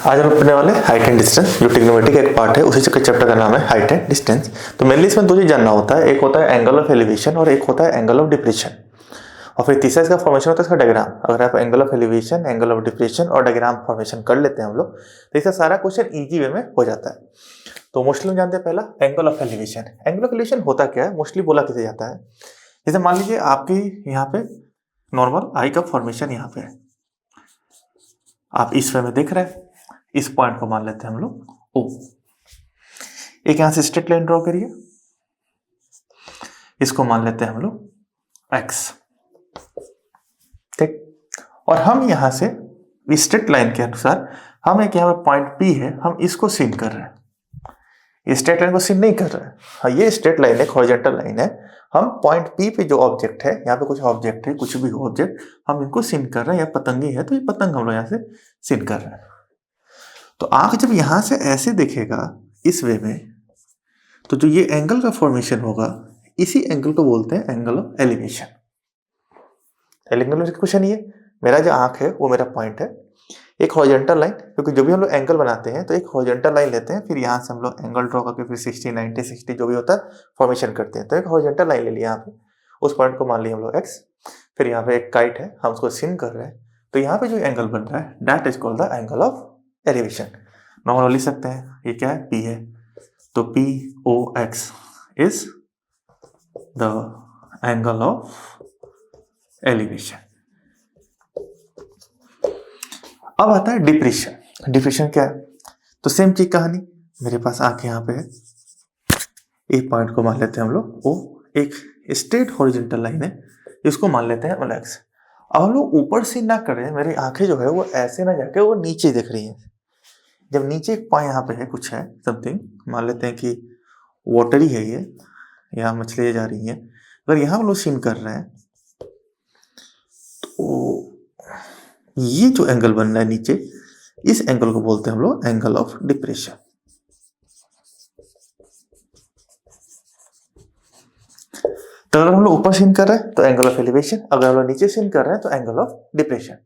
आज हम पढ़ने वाले हाइट एंड डिस्टेंस, जो ट्रिग्नोमेट्री का एक पार्ट है। उसी चैप्टर का नाम है हाइट एंड डिस्टेंस। तो मेनली इसमें दो चीज जानना होता है, एक होता है एंगल ऑफ एलिवेशन और एक होता है एंगल ऑफ डिप्रेशन। और फिर तीसरा इसका फॉर्मेशन होता है इसका डायग्राम। अगर आप angle of elevation, angle of depression और डायग्राम फॉर्मेशन कर लेते हैं हम लोग, तो इसका सारा क्वेश्चन इजी वे में हो जाता है। तो मोस्टली हम जानते हैं पहला angle of elevation. Angle of elevation होता क्या है, मोस्टली बोला किसे जाता है। जैसे मान लीजिए आपकी यहाँ पे नॉर्मल आई का फॉर्मेशन यहाँ पे है, आप इस वे में देख रहे हैं। इस पॉइंट को मान लेते हैं हम लोग O। एक यहां से स्ट्रेट लाइन ड्रॉ करिए, इसको मान लेते हैं हम लोग X, ठीक। और हम यहां से स्ट्रेट लाइन के अनुसार हम एक यहां पे पॉइंट P है, हम इसको सीन कर रहे हैं। स्ट्रेट लाइन को सीन नहीं कर रहे हैं। हाँ, ये स्ट्रेट लाइन है, हॉरिजॉन्टल लाइन है। हम पॉइंट P पे जो ऑब्जेक्ट है, यहाँ पे कुछ ऑब्जेक्ट है, कुछ भी ऑब्जेक्ट, हम इनको सीन कर रहे हैं। या पतंगी है तो ये पतंग हम लोग यहाँ से सीन कर रहे हैं। तो आंख जब यहां से ऐसे देखेगा इस वे में, तो जो ये एंगल का फॉर्मेशन होगा, इसी एंगल को बोलते हैं angle of elevation. Angle question ये मेरा जो आंख है वो मेरा पॉइंट है, एक हॉरिजॉन्टल लाइन, क्योंकि जो भी हम लोग एंगल बनाते हैं तो एक हॉरिजॉन्टल लाइन लेते हैं, फिर यहाँ से हम लोग एंगल ड्रॉ करके फिर 60, 90, 60 जो भी होता है फॉर्मेशन करते हैं। तो एक हॉरिजॉन्टल लाइन ले लिया यहाँ पे, उस पॉइंट को मान लिया हम लोग X। फिर यहाँ पे एक काइट है, हम उसको सीन कर रहे हैं। तो यहाँ पे जो एंगल बन रहा है that is called the angle of elevation. Normal लिख सकते हैं, ये क्या है, P है, तो POX is the angle of elevation. अब आता है डिप्रेशन। डिप्रेशन क्या है, तो सेम चीज कहानी, मेरे पास आके यहाँ पे है, एक पॉइंट को मान लेते हैं हम लोग O, एक स्ट्रेट हॉरिजॉन्टल लाइन है, इसको मान लेते हैं X। अब हम लोग ऊपर से ना करें, मेरी आंखें जो है वो ऐसे ना जाके वो नीचे दिख रही है। जब नीचे एक पॉइंट यहाँ पे है, कुछ है समथिंग, मान लेते हैं कि वाटरी है ये, यहाँ मछलियाँ जा रही हैं, अगर यहाँ हम लोग सीन कर रहे हैं तो ये जो एंगल बन रहा है नीचे, इस एंगल को बोलते हैं हम लोग एंगल ऑफ डिप्रेशन। तो अगर हम लोग ऊपर सीन कर रहे हैं तो एंगल ऑफ एलिवेशन, अगर हम लोग नीचे सीन कर रहे हैं तो एंगल ऑफ डिप्रेशन।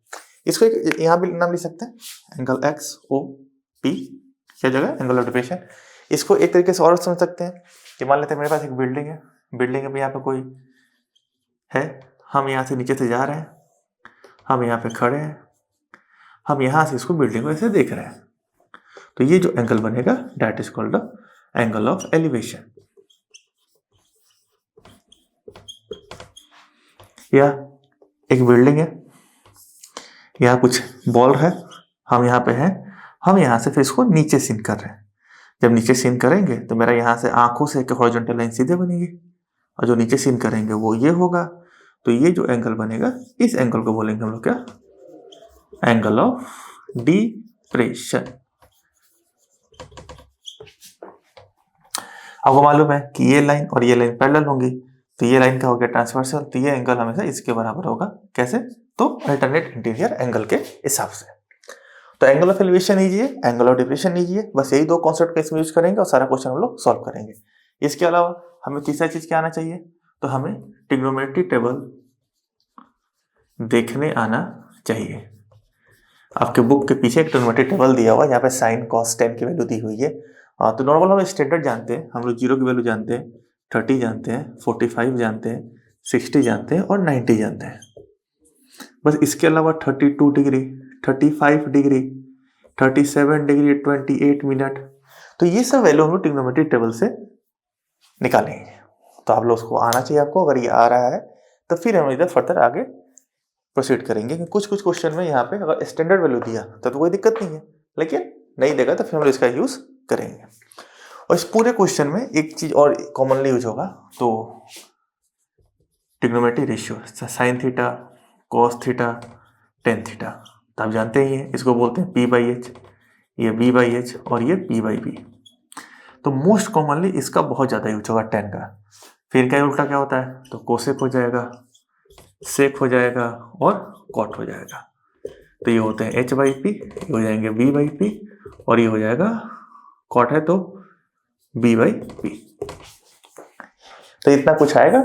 इसको एक यहाँ भी नाम लिख सकते हैं, एंगल XOP, क्या जगह एंगल ऑफ डिप्रेशन। इसको एक तरीके से और समझ सकते हैं कि मान लेते हैं मेरे पास एक बिल्डिंग है, बिल्डिंग में यहाँ पे कोई है, हम यहाँ से नीचे से जा रहे हैं, हम यहाँ पे खड़े हैं, हम यहाँ से इसको बिल्डिंग को ऐसे देख रहे हैं। तो ये जो एंगल बनेगा that is called the angle of elevation. या एक बिल्डिंग है, यहाँ कुछ बॉल है, हम यहाँ पे हैं, हम यहाँ से फिर इसको नीचे सीन कर रहे हैं। जब नीचे सीन करेंगे तो मेरा यहाँ से आंखों से एक हॉरिजॉन्टल लाइन सीधे बनेगी, और जो नीचे सीन करेंगे वो ये होगा। तो ये जो एंगल बनेगा, इस एंगल को बोलेंगे हम लोग क्या, एंगल ऑफ डिप्रेशन। आपको मालूम है कि ये लाइन और ये लाइन पैरेलल होंगी, तो ये लाइन का हो गया ट्रांसवर्सल, तो ये एंगल हमेशा इसके बराबर होगा। कैसे, तो अल्टरनेट इंटीरियर एंगल के हिसाब से। तो एंगल ऑफ एलिवेशन लीजिए, एंगल ऑफ डिप्रेशन लीजिए, बस यही दो कॉन्सेप्ट का इसमें यूज करेंगे और सारा क्वेश्चन हम लोग सॉल्व करेंगे। इसके अलावा हमें तीसरा चीज क्या आना चाहिए, तो हमें ट्रिग्नोमेट्री टेबल देखने आना चाहिए। आपके बुक के पीछे एक ट्रिग्नोमेट्री टेबल दिया हुआ है, यहाँ पे साइन कॉस टेन की वैल्यू दी हुई है। तो नॉर्मल हम स्टैंडर्ड जानते हैं, हम लोग 0 की वैल्यू जानते हैं, 30 जानते हैं, 45 जानते हैं, 60 जानते हैं और 90 जानते हैं। बस इसके अलावा 32 डिग्री, 35 डिग्री, 37 डिग्री, 28 मिनट, तो ये सब वैल्यू हम लोग ट्रिग्नोमेट्री टेबल से निकालेंगे। तो आप लोग उसको आना चाहिए आपको। अगर ये आ रहा है तो फिर हम इधर फर्दर आगे प्रोसीड करेंगे। कुछ क्वेश्चन में यहाँ पे अगर स्टैंडर्ड वैल्यू दिया तो कोई दिक्कत नहीं है, लेकिन नहीं देगा तो फिर हम लोग इसका यूज करेंगे। और इस पूरे क्वेश्चन में एक चीज और कॉमनली यूज होगा, तो trigonometry ratio, sine theta, cos theta, ten theta, तो आप जानते ही हैं, इसको बोलते हैं P/H, ये B/H और ये P/B। तो मोस्ट कॉमनली इसका बहुत ज़्यादा यूज होगा टेन का। फिर इनका उल्टा क्या होता है, तो कोसेक हो जाएगा, सेक हो जाएगा और कॉट हो जाएगा। तो ये होते हैं H/P, ये हो जाएंगे B/P और ये हो जाएगा कॉट है तो B/P। तो इतना कुछ आएगा।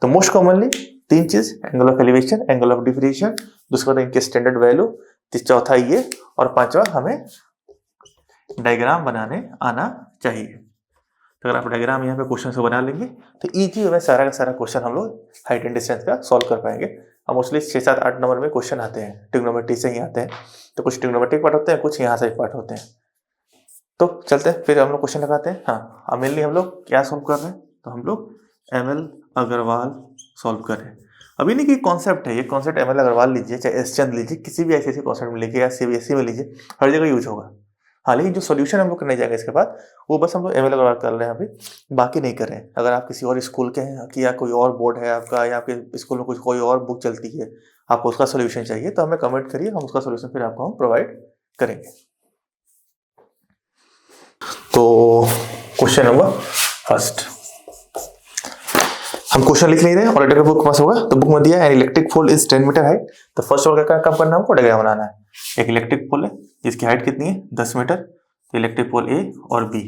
तो मोस्ट कॉमनली तीन चीज, angle of elevation, angle of depression, दूसरा इनके स्टैंडर्ड वैल्यू, चौथा ये, और पांचवा हमें डायग्राम बनाने आना चाहिए। तो अगर आप डायग्राम यहाँ पे क्वेश्चन से बना लेंगे तो ईजी में सारा का सारा क्वेश्चन हम लोग हाइट एंड डिस्टेंस का सॉल्व कर पाएंगे। अब मोस्टली 6, 7, 8 नंबर में क्वेश्चन आते हैं, ट्रिग्नोमेट्री से ही आते हैं। तो कुछ ट्रिग्नोमेट्री पार्ट होते हैं, कुछ यहाँ से पार्ट होते हैं। तो चलते हैं फिर हम लोग क्वेश्चन लगाते हैं। हाँ, अब मेनली हम लोग क्या सॉल्व कर रहे हैं, तो हम लोग ML अग्रवाल सॉल्व कर रहे हैं। अभी नहीं कि कॉन्सेप्ट है, ये कॉन्सेप्ट ML अग्रवाल लीजिए, चाहे एस चंद लीजिए, किसी भी ऐसे कॉन्सेप्ट में लीजिए या CBSE में लीजिए, हर जगह यूज होगा। हाँ, लेकिन जो सोल्यूशन हम लोग करने जाएंगे इसके बाद, वो बस हम लोग ML अग्रवाल कर रहे हैं अभी, बाकी नहीं कर रहे हैं। अगर आप किसी और स्कूल के हैं कि या कोई और बोर्ड है आपका, या आपके स्कूल में कुछ कोई और बुक चलती है, आपको उसका सोल्यूशन चाहिए तो हमें कमेंट करिए, हम उसका सोल्यूशन फिर आपको हम प्रोवाइड करेंगे। तो क्वेश्चन नंबर फर्स्ट, हम क्वेश्चन लिख नहीं रहे हैं, ऑलरेडी बुक पास होगा। तो बुक में दिया है electric pole is 10 metre height. तो फर्स्ट ऑफ ऑल क्या काम करना है, हमको डायग्राम बनाना है। एक इलेक्ट्रिक पोल है जिसकी हाइट कितनी है, 10 मीटर। तो इलेक्ट्रिक पोल ए और बी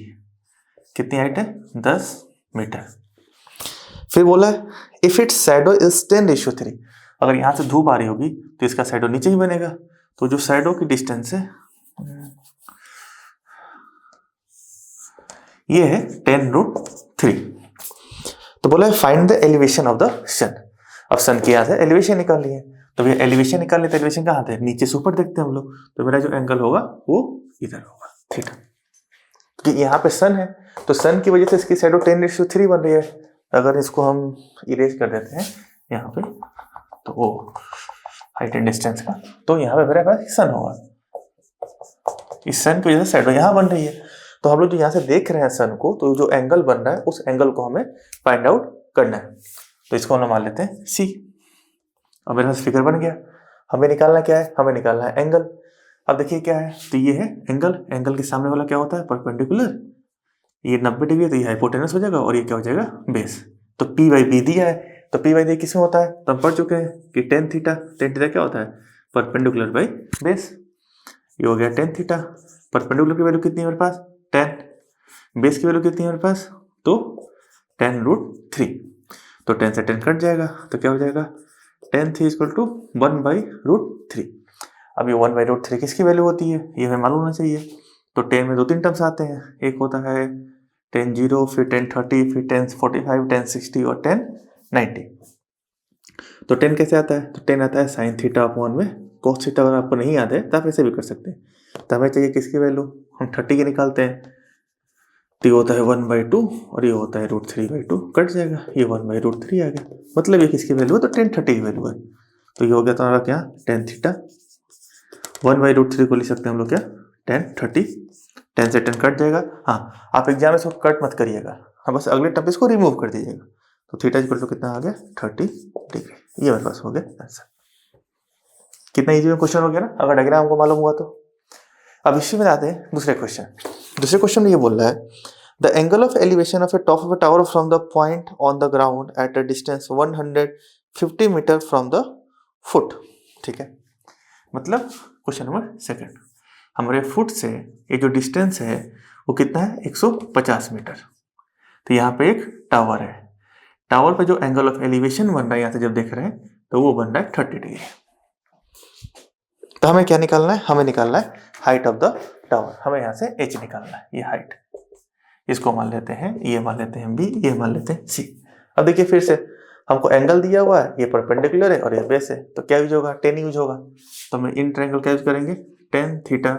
कितनी हाइट है, 10 मीटर। फिर बोला है इफ इट्स शैडो इज 10:3। अगर यहाँ से धूप आ रही होगी तो इसका शैडो नीचे ही बनेगा। तो जो शैडो की डिस्टेंस है ये है 10√3। तो बोला है find the elevation of the sun. अब सन की यहाँ से एलिवेशन निकाल लिए, तो भैया एलिवेशन निकाल लिए तो एलिवेशन कहाँ थे, नीचे से ऊपर देखते हैं हम लोग। तो मेरा जो एंगल होगा वो इधर होगा, ठीक है। क्योंकि यहाँ पे सन है तो सन की वजह से इसकी शैडो 10:3 बन रही है। अगर इसको हम इरेज कर देते हैं यहाँ पे, तो वो हाइट एंड डिस्टेंस का, तो यहाँ पे मेरे पास सन होगा। इस सन की वजह से शैडो यहाँ बन रही है। तो हम लोग जो यहाँ से देख रहे हैं सन को, तो जो एंगल बन रहा है उस एंगल को हमें फाइंड आउट करना है। तो इसको हम मान लेते हैं C। अब मेरे पास फिगर बन गया। हमें निकालना क्या है, हमें निकालना है एंगल। अब देखिए क्या है, तो ये है एंगल। एंगल के सामने वाला क्या होता है, परपेंडिकुलर। ये 90 डिग्री है तो ये हाइपोटेनस हो जाएगा और ये क्या हो जाएगा, बेस। तो P/B दिया है, तो P/D किसमें होता है, तो हम पढ़ चुके हैं कि tan थीटा। tan थीटा क्या होता है, परपेंडिकुलर बाई बेस। ये हो गया tan थीटा। परपेंडिकुलर की वैल्यू कितनी है मेरे पास, 10। बेस की वैल्यू कितनी है मेरे पास, तो 10√3। तो 10 से 10 कट जाएगा तो क्या हो जाएगा, tan 3 = 1/√3। अब ये 1/√3 किसकी वैल्यू होती है, ये हमें मालूम होना चाहिए। तो 10 में 2-3 टर्म्स आते हैं, एक होता है tan 0, फिर tan 30, फिर tan 45, tan 60 और tan 90। तो 10 कैसे आता है, तो 10 आता है sin थीटा अपॉन में cos थीटा। अगर आपको नहीं याद है तो आप ऐसे भी कर सकते हैं। तो हमें चाहिए किसकी वैल्यू, हम 30 की निकालते हैं। तो ये होता है 1/2 और ये होता है √3/2, कट जाएगा, ये 1/√3 आ गया। मतलब ये किसकी वैल्यू है, तो tan 30 की वैल्यू है। तो ये हो गया तुम्हारा क्या, tan थीटा। 1/√3 को लिख सकते हैं हम लोग क्या, tan 30। 10 से 10 कट जाएगा। हाँ, आप एग्जाम में इसको कट मत करिएगा, हाँ बस अगले टर्म इसको रिमूव कर दीजिएगा। तो थीटा इक्वल कितना आ गया, 30 डिग्री। ये मेरे पास हो गया आंसर। कितना इजी में क्वेश्चन हो गया ना, अगर डायग्राम हमको मालूम हुआ तो। अब इसी में आते हैं दूसरे क्वेश्चन। दूसरे क्वेश्चन में ये बोल रहा है the angle of elevation of a top of a tower from the point on the ground at a distance 150 metre from the foot. ठीक है, मतलब क्वेश्चन नंबर सेकंड, हमारे फुट से ये जो डिस्टेंस है वो कितना है, 150 मीटर। तो यहाँ पे एक टावर है, टावर पे जो एंगल ऑफ एलिवेशन बन रहा है यहाँ से जब देख रहे हैं तो वो बन रहा है 30 डिग्री। तो हमें क्या निकालना है, हमें निकालना है हाइट ऑफ द टावर। हमें यहाँ से h निकालना है, ये हाइट। इसको मान लेते हैं, ये मान लेते हैं b, ये मान लेते हैं c। अब देखिए फिर से हमको एंगल दिया हुआ है, ये परपेंडिकुलर है और ये बेस है, तो क्या यूज होगा, tan यूज होगा। तो हम इन ट्रायंगल क्या यूज करेंगे, tan थीटा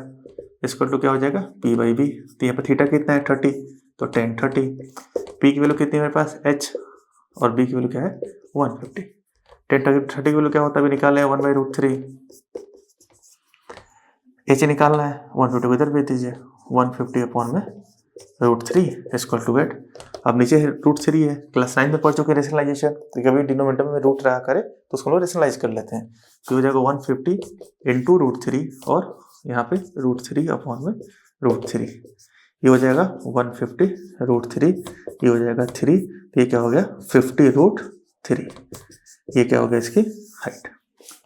इक्वल टू क्या हो जाएगा, P/B। तो यहाँ पर थीटा कितना है, 30, तो tan 30। p की वैल्यू कितनी है मेरे पास, h, और b की वैल्यू क्या है, 150। tan 30 की वैल्यू क्या होता है, अभी निकाले 1/√3। h निकालना है, 150 को इधर भेज दीजिए, 150 अपॉन में √3 इक्वल टू गेट। अब नीचे √3 है, क्लास 9 में पढ़ चुके रेशनलाइजेशन। तो कभी डिनोमिनेटर में रूट रहा करे तो उसको लोग रेशनलाइज कर लेते हैं। तो हो जाएगा 150 इंटू √3 और यहाँ पे √3 अपॉन में √3। ये हो जाएगा 150 √3, ये हो जाएगा 3, तो ये क्या हो गया 50√3। ये क्या हो गया इसकी हाइट।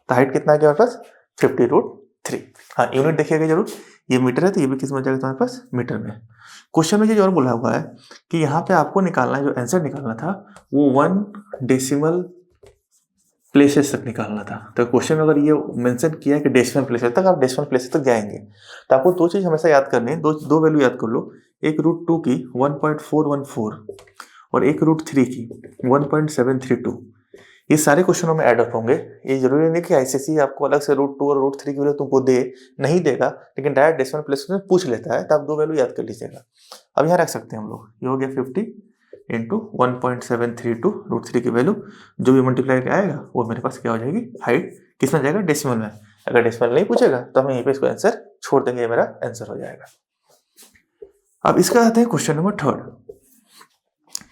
तो हाइट कितना आ गया हमारे पास, 50√3। हाँ, यूनिट देखिएगा जरूर, ये मीटर है तो ये भी किस में जाएगा तुम्हारे पास, मीटर में। क्वेश्चन में जो और बोला हुआ है कि यहाँ पे आपको निकालना है, जो आंसर निकालना था वो 1 डेसिमल प्लेसेस तक निकालना था। तो क्वेश्चन में अगर ये मेंशन किया है कि डेसिमल प्लेसेस तक, आप डेसिमल प्लेसेस तक जाएंगे। तो आपको दो चीज़ हमेशा याद करनी है, दो वैल्यू याद कर लो। एक √2 की 1.414 और एक √3 की 1.732। ये सारे क्वेश्चनों में ऐड अप होंगे। ये जरूरी नहीं कि आईसीएसई आपको अलग से √2 और √3 की वैल्यू तुमको दे, नहीं देगा, लेकिन डायरेक्ट डेसिमल प्लेसेस में पूछ लेता है, तो आप दो वैल्यू याद कर लीजिएगा। अब यहाँ रख सकते हैं हम लोग, ये हो गया 50 इंटू 1.732 √3 की वैल्यू, जो भी मल्टीप्लाई आएगा वो मेरे पास क्या हो जाएगी, हाइट किस में जाएगा, डेसिमल में। अगर डेसिमल नहीं पूछेगा तो हम यहीं पे इसको आंसर छोड़ देंगे, ये मेरा आंसर हो जाएगा। अब इसका आते हैं question number third.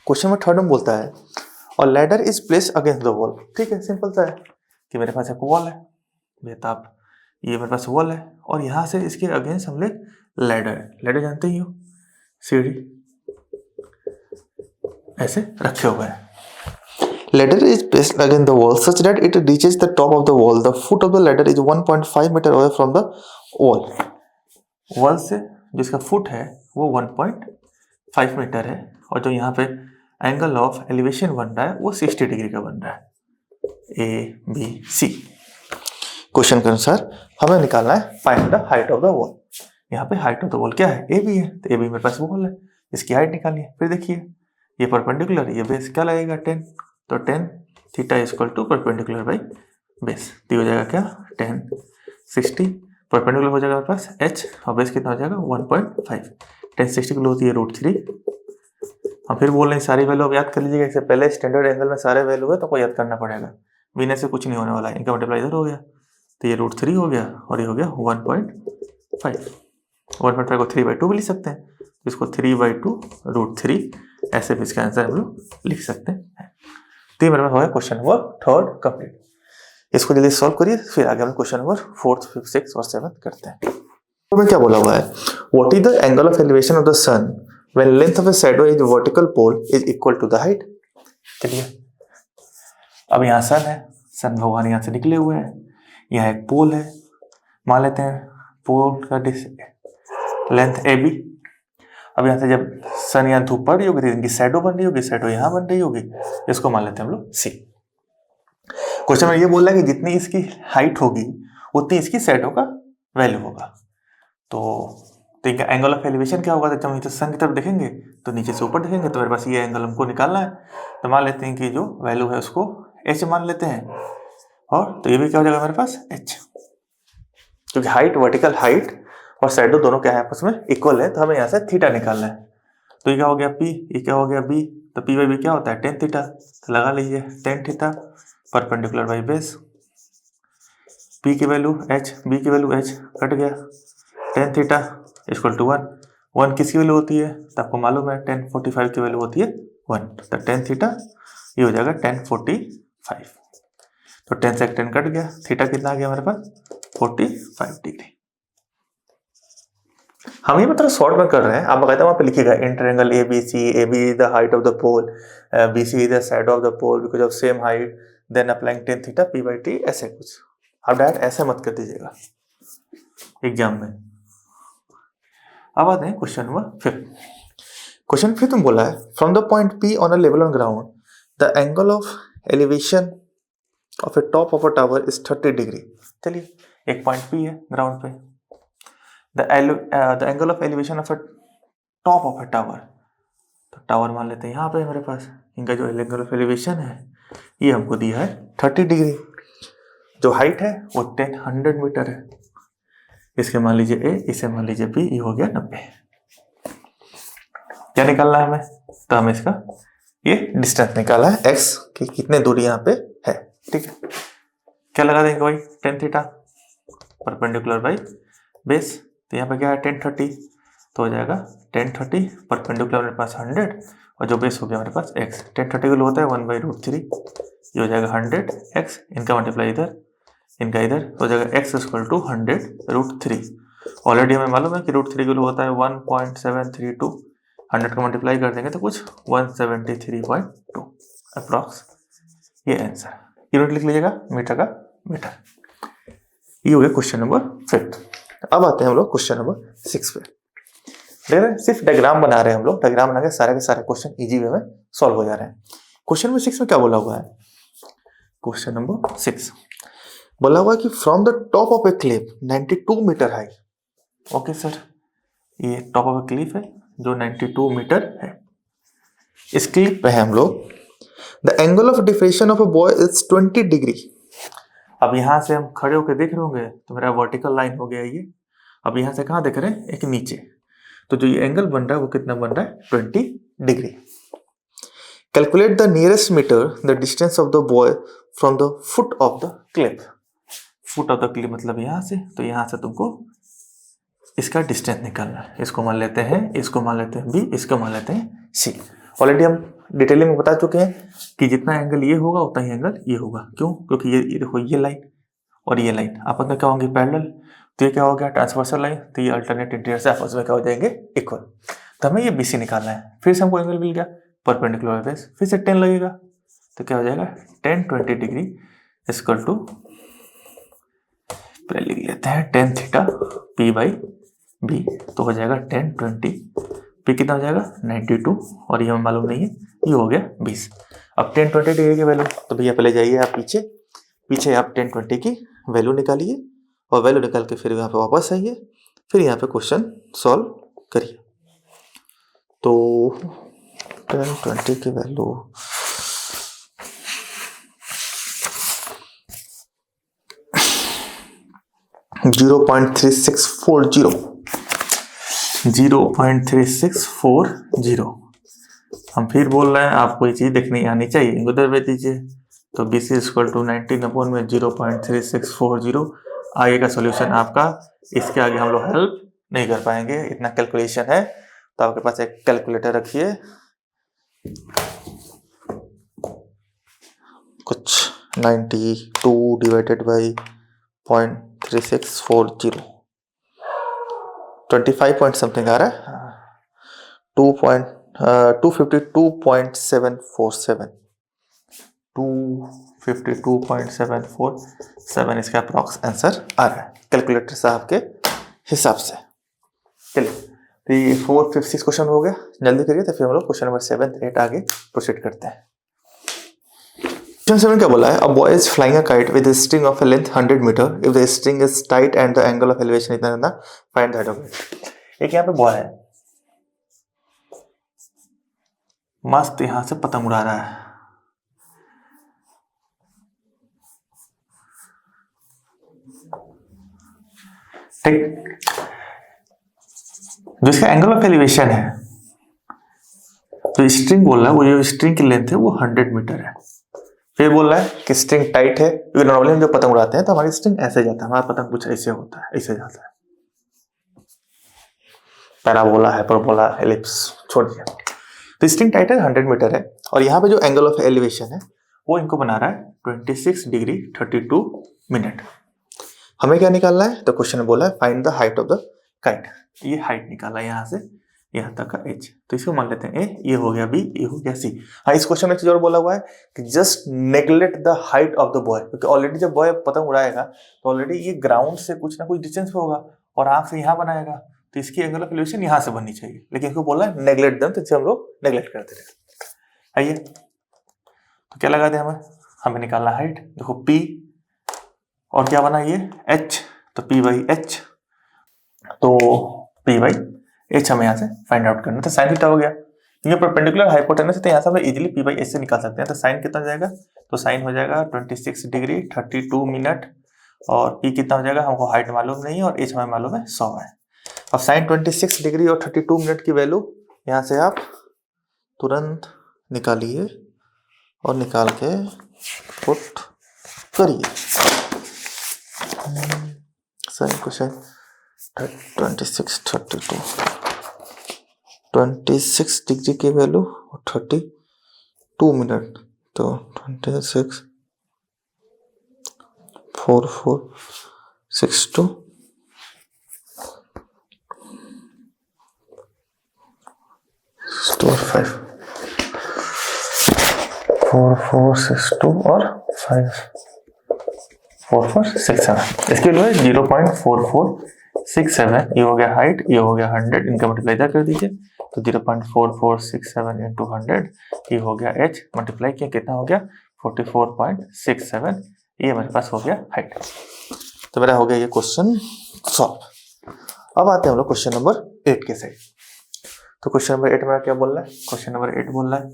Question number third में बोलता है और ladder is place against the wall. ठीक है, सिंपल सा है कि मेरे पास एक वॉल है बेताब, ये मेरे पास वॉल है और यहाँ से इसके अगेंस्ट हम लोग लैडर जानते ही हो, सीढ़ी ऐसे रखे हुए हैं। Ladder is placed against the wall such that it reaches the top of the wall. The foot of the ladder is 1.5 meter away from the wall. Wall से जिसका फुट है वो 1.5 मीटर है और जो यहाँ पे एंगल ऑफ एलिवेशन बन रहा है वो 60 डिग्री का बन रहा है। ABC क्वेश्चन के अनुसार हमें निकालना है find the height of the wall. यहाँ पे हाइट ऑफ द वॉल क्या है, AB है, तो AB मेरे पास वॉल है, इसकी हाइट निकालनी है। फिर देखिए ये परपेंडिकुलर, ये बेस क्या लगेगा 10, तो 10 theta equal to perpendicular by base, तो हो जाएगा क्या 10 60, परपेंडिकुलर हो जाएगा मेरे पास h और बेस कितना हो जाएगा 1.5। 10 60 किलो होती है √3। हम फिर बोल रहे हैं सारी वैल्यू अब याद कर लीजिएगा, इससे पहले स्टैंडर्ड एंगल में सारे वैल्यू है तो कोई याद करना पड़ेगा, बिना से कुछ नहीं होने वाला है। इनका मल्टीप्लाई इधर हो गया तो ये √3 हो गया और ये हो गया 1.5। 1.5 को 3/2 भी लिख सकते हैं, इसको 3/2 √3 ऐसे भी इसका आंसर हम लोग लिख सकते हैं। तो ये मेरे पास हो गया क्वेश्चन नंबर थर्ड कंप्लीट। इसको जल्दी सॉल्व करिए, फिर आगे हम question number 4th 5th 6th और 7th करते हैं। तो में क्या बोला हुआ है, what is the angle of elevation of the sun when length of a shadow is vertical pole is equal to the height. चलिए अब यहाँ सन है, सन भगवान यहाँ से निकले हुए हैं, यहाँ एक पोल है, मान लेते हैं पोल का लेंथ AB। अब यहाँ से जब सन यहाँ धूप पड़ रही होगी तो इनकी शैडो बन रही होगी, शैडो यहाँ बन रही होगी, इसको मान लेते हैं हम लोग C। क्वेश्चन में ये बोल रहा है कि जितनी इसकी हाइट होगी उतनी इसकी शैडो का वैल्यू होगा। तो इनका एंगल ऑफ एलिवेशन क्या होगा, जब तो सन की तरफ देखेंगे तो नीचे से ऊपर देखेंगे, तो मेरे पास ये एंगल हमको निकालना है। तो मान लेते हैं कि जो वैल्यू है उसको H मान लेते हैं, और तो ये भी क्या हो जाएगा मेरे पास H, क्योंकि हाइट वर्टिकल हाइट और शैडो दोनों क्या है आपस में इक्वल है, तो हमें यहाँ से थीटा निकालना है। तो ये क्या हो गया P, ये क्या हो गया B, तो P/B क्या होता है 10 थीटा, तो लगा लीजिए 10 theta perpendicular by base. P की वैल्यू H, B की वैल्यू H कट गया, 10 थीटा इक्वल टू 1। 1 किसकी वैल्यू होती है तो आपको मालूम है 1045 की वैल्यू होती है 1, तो 10 थीटा ये हो जाएगा 1045। तो 10 से 10 कट गया, थीटा कितना आ गया मेरे पास 45 डिग्री। हम ये मतलब शॉर्ट में कर रहे हैं, आप बकायदा वहाँ पे लिखिएगा इंटरएंगल ABC, AB is the height of the pole, BC is the shadow of the pole because of same height, then applying 10 theta P/T, ऐसे कुछ। आप डायरेक्ट ऐसे मत कर दीजिएगा एग्जाम में। अब आते हैं क्वेश्चन नंबर 5। क्वेश्चन 5 में बोला है from the point P on a level on ground the angle of elevation of a top of a tower is 30 degree. चलिए एक पॉइंट P है ग्राउंड पे, the angle of elevation of a top of a tower, तो tower मान लेते हैं यहाँ पे मेरे पास, इनका जो एंगल ऑफ एलिवेशन है ये हमको दिया है 30 डिग्री। जो हाइट है वो 100 मीटर है, इसके मान लीजिए A, इसे मान लीजिए B, ये हो गया 90। क्या निकालना है हमें, तो हमें इसका ये डिस्टेंस निकाला है x की कितने दूरी यहाँ पे है। ठीक है, क्या लगा देंगे भाई 10 थीटा परपेंडिकुलर बाई बेस, तो यहाँ पे क्या है 1030, तो हो जाएगा 1030 परपेंडिकुलर मेरे पास 100 और जो बेस हो गया मेरे पास x। 1030 को होता है 1/√3, ये हो जाएगा 100x, इनका मल्टीप्लाई इधर इनका इधर हो जाएगा x इक्वल टू 100√3। ऑलरेडी हमें मालूम है कि √3 किलो होता है 1.732, 100 का मल्टीप्लाई कर देंगे तो कुछ 173.2 अप्रॉक्स, ये आंसर। यूनिट लिख लीजिएगा मीटर का मीटर। ये हो गया क्वेश्चन नंबर 5। अब आते हैं हम लोग क्वेश्चन नंबर 6 पे। देख रहे हैं सिर्फ डायग्राम बना रहे हैं हम लोग, डायग्राम बना के सारे के सारे क्वेश्चन इजी वे में सॉल्व हो जा रहे हैं। क्वेश्चन नंबर 6 में क्या बोला हुआ है, क्वेश्चन नंबर 6 बोला हुआ कि from the top of a cliff 92 metre high. Okay sir, ये टॉप ऑफ ए क्लिफ है जो 92 मीटर है। इस क्लिफ पे है हम लोग। The angle of differentiation of a boy is 20 degree. अब यहाँ से हम खड़े होकर देख रहे होंगे तो मेरा वर्टिकल लाइन हो गया ये। अब यहाँ से कहाँ देख रहे हैं, एक नीचे, तो जो ये एंगल बन रहा है वो कितना बन रहा है, 20 degree. Calculate the nearest metre the distance of the boy from the foot of the cliff. Foot of the cliff मतलब यहाँ से, तो यहाँ से तुमको इसका डिस्टेंस निकालना है। इसको मान लेते हैं, इसको मान लेते हैं बी, इसको मान लेते हैं सी। ऑलरेडी हम डिटेलिंग में बता चुके हैं कि जितना एंगल ये होगा उतना ही एंगल ये होगा। क्यों? क्योंकि ये देखो, ये लाइन और ये लाइन आपस में क्या होंगे, पैरेलल। तो ये क्या हो गया, ट्रांसवर्सल लाइन। तो ये अल्टरनेट इंटीरियर से आपस में क्या हो जाएंगे, इक्वल। तो हमें ये बीसी निकालना है। फिर से हमको एंगल मिल गया परपेंडिकुलर बेस, फिर से 10 लगेगा। तो क्या हो जाएगा, 10 20 डिग्री इक्वल टू, पहले लिख लेते हैं 10 थीटा पी बाई बी। तो हो जाएगा 10 20, पी कितना हो जाएगा 92, और ये हमें मालूम नहीं है, ये हो गया 20। अब 10 20 डिग्री की वैल्यू, तो भैया पहले जाइए आप पीछे आप 10 20 की वैल्यू निकालिए, और वैल्यू निकाल के फिर यहाँ पे वापस आइए, फिर यहाँ पे क्वेश्चन सॉल्व करिए। तो 10 20 की वैल्यू 0.3640। हम फिर बोल रहे हैं, आपको ये चीज देखनी आनी चाहिए, उधर भेज दीजिए। तो B C equal to 19 upon में 0.3640। आगे का सॉल्यूशन आपका, इसके आगे हम लोग हेल्प नहीं कर पाएंगे, इतना कैलकुलेशन है। तो आपके पास एक कैलकुलेटर रखिए, कुछ 92 डिवाइडेड बाई 0.3640, 25 पॉइंट समथिंग आ रहा है, 252.747, 252.747 इसका अप्रॉक्स आंसर आ रहा है कैलकुलेटर साहब के हिसाब से। चलिए, तो ये 4 5 6 क्वेश्चन हो गया, जल्दी करिए। तो फिर हम लोग क्वेश्चन नंबर 7 8 आगे प्रोसीड करते हैं। क्वेश्चन 7 क्या बोला है, a boy is flying a kite with a string of a length 100 metre if the string is tight and the angle of elevation इतना इतना, find the height of it. एक यहाँ पे बॉय है, मस्त यहां से पतंग उड़ा रहा है। ठीक, जो इसका एंगल ऑफ एलिवेशन है, तो स्ट्रिंग बोल रहा है, वो जो स्ट्रिंग की लेंथ है वो 100 मीटर है। फिर बोल रहा है कि स्ट्रिंग टाइट है, क्योंकि नॉर्मली हम जो पतंग उड़ाते हैं तो हमारी स्ट्रिंग ऐसे जाता है, हमारा पतंग कुछ ऐसे होता है, ऐसे जाता है। पैराबोला, हाइपरबोला, एलिप्स छोड़िए। तो स्ट्रिंग टाइट है, 100 मीटर है, और यहाँ पे जो एंगल ऑफ एलिवेशन है वो इनको बना रहा है 26 डिग्री 32 मिनट। हमें क्या निकालना है, तो क्वेश्चन में बोला है find the height of the kite. ये हाइट निकाला यहाँ से यहाँ तक का एच, तो इसको मान लेते हैं ए, ये हो गया बी, ये हो गया सी। हाँ, इस क्वेश्चन में चीज और बोला हुआ है कि just neglect the height of the boy, क्योंकि ऑलरेडी जब बॉय पतंग उड़ाएगा तो ऑलरेडी ये ग्राउंड से कुछ ना कुछ डिस्टेंस पे होगा और आंख से यहाँ बनाएगा, तो इसकी एंगल ऑफ एलिवेशन यहाँ से बननी चाहिए, लेकिन इसको बोला है नेग्लेक्ट देम, तो इसे हम लोग नेग्लेक्ट करते रहे। आइए, तो क्या लगा दे हमें निकालना हाइट। देखो पी और क्या बना ये एच, तो पी बाई एच, तो पी बाई एच हमें यहाँ से फाइंड आउट करना। तो साइन थीटा हो गया, ये परपेंडिकुलर हाइपोटेनस है, तो यहाँ से हम इजीली पी बाई एच से निकाल सकते हैं। तो साइन कितना जाएगा, तो साइन हो जाएगा 26 डिग्री 32 मिनट, और पी कितना हो जाएगा, हमको हाइट मालूम नहीं है और एच हमें मालूम है 100 है। अब साइन 26 डिग्री और 32 मिनट की वैल्यू यहाँ से आप तुरंत निकालिए और निकाल के पुट करिए। साइन कोसाइन 26 26 डिग्री की वैल्यू 32 मिनट, तो 26 4462 5 4462 और 5 4467। इसके लिए 0.4467, ये हो गया हाइट, ये हो गया 100, इनका मल्टीप्लाई कर दीजिए, तो 0.4467 इंटू 100, ये हो गया h, मल्टीप्लाई किया कितना हो गया 44.67, ये हमारे पास हो गया हाइट। तो मेरा हो गया ये क्वेश्चन सॉल्व। अब आते हैं हम लोग क्वेश्चन नंबर 8 के साइड। तो क्वेश्चन नंबर 8 में क्या बोल रहा है? क्वेश्चन नंबर 8 बोल रहा है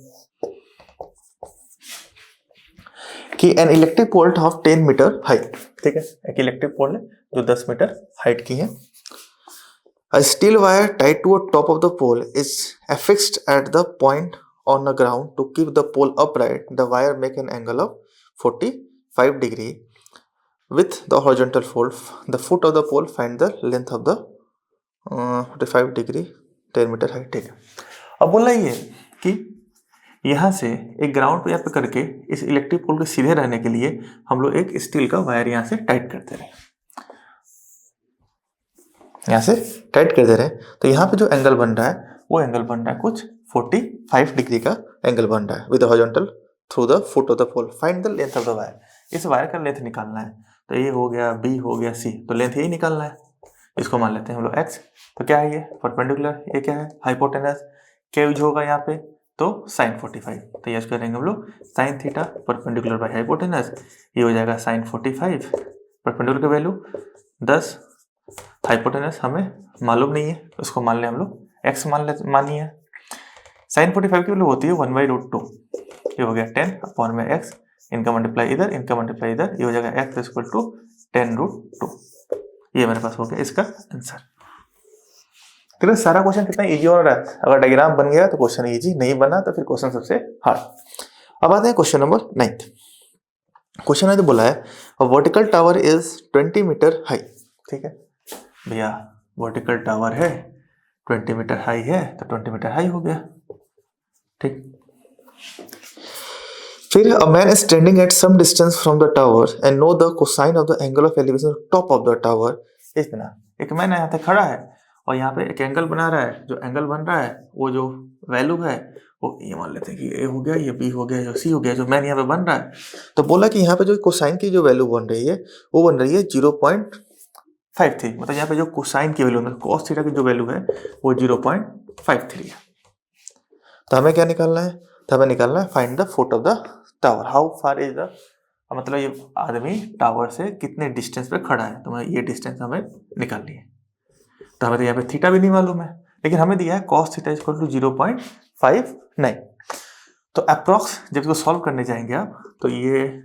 कि an electric pole of 10 metre height, ठीक है, एक इलेक्ट्रिक पोल है जो 10 मीटर हाइट की है। A steel wire tied to the top of the pole is affixed at the point on the ground to keep the pole upright. The wire make an angle of 45 degree with the horizontal fold. The foot of the pole find the length of the 45 degree 10 metre height, ठीक है। अब बोल रहा है कि यहाँ से एक ग्राउंड पे यहाँ पे करके इस इलेक्ट्रिक पोल के सीधे रहने के लिए हम लोग एक स्टील का वायर यहाँ से टाइट करते रहे, यहाँ से टाइट कर दे रहे हैं। तो यहाँ पे जो एंगल बन रहा है वो एंगल बन रहा है कुछ 45 डिग्री का एंगल बन रहा है with horizontal through the foot of the pole. Find the length of the wire. इस वायर का लेंथ निकालना है। तो ये हो गया बी, हो गया सी, तो लेंथ यही निकालना है। इसको मान लेते हैं हम लोग एक्स। तो क्या है ये? परपेंडिकुलर। ये क्या है? हाइपोटेनस। क्या यूज होगा यहाँ पे? तो साइन 45। तो ये करेंगे हम लोग sine theta perpendicular by hypotenuse. ये हो जाएगा साइन 45। परपेंडिकुलर का वैल्यू 10, हाइपोटेनस हमें मालूम नहीं है, उसको मान ले हम लोग एक्स मानिए। साइन 45 की वैल्यू होती है 1/√2। ये हो गया 10 अपॉन में एक्स, इनका मल्टीप्लाई इधर, इनका मल्टीप्लाई इधर, ये हो जाएगा एक्स इक्वल टू 10√2। ये मेरे पास हो गया इसका आंसर। तो सारा क्वेश्चन कितना इजी हो रहा है। अगर डायग्राम बन गया तो क्वेश्चन इजी, नहीं बना तो फिर क्वेश्चन सबसे हार्ड। अब आते हैं क्वेश्चन नंबर 9। क्वेश्चन है तो बोला है vertical tower is 20 metre high, ठीक है भैया, वर्टिकल टावर है 20 मीटर हाई है, तो 20 मीटर हाई हो गया, ठीक। फिर a man is standing at some distance from the tower and know the cosine of the angle of elevation top of the tower. इतना एक मैन यहाँ पे खड़ा है और यहाँ पे एक एंगल बना रहा है। जो एंगल बन रहा है वो जो वैल्यू है वो ये मान लेते हैं कि ए हो गया, ये बी हो गया, ये सी हो गया, जो मैन यहाँ पे बन रहा है। तो बोला कि यहाँ पे जो कोसाइन की जो वैल्यू बन रही है वो बन रही है 0.53। मतलब यहाँ पे जो कोसाइन की वैल्यू, मतलब कॉस थीटा की जो वैल्यू है वो 0.53 है। तो हमें क्या निकालना है? तो हमें निकालना है find the foot of the tower, how far is the, मतलब ये आदमी टावर से कितने डिस्टेंस पे खड़ा है। तो ये डिस्टेंस हमें निकालनी है। तो हमें तो यहाँ पे थीटा भी नहीं मालूम है, लेकिन हमें दिया है कॉस थीटा इक्वल टू 0.59। तो अप्रॉक्स जब इसको सॉल्व करने जाएंगे आप तो ये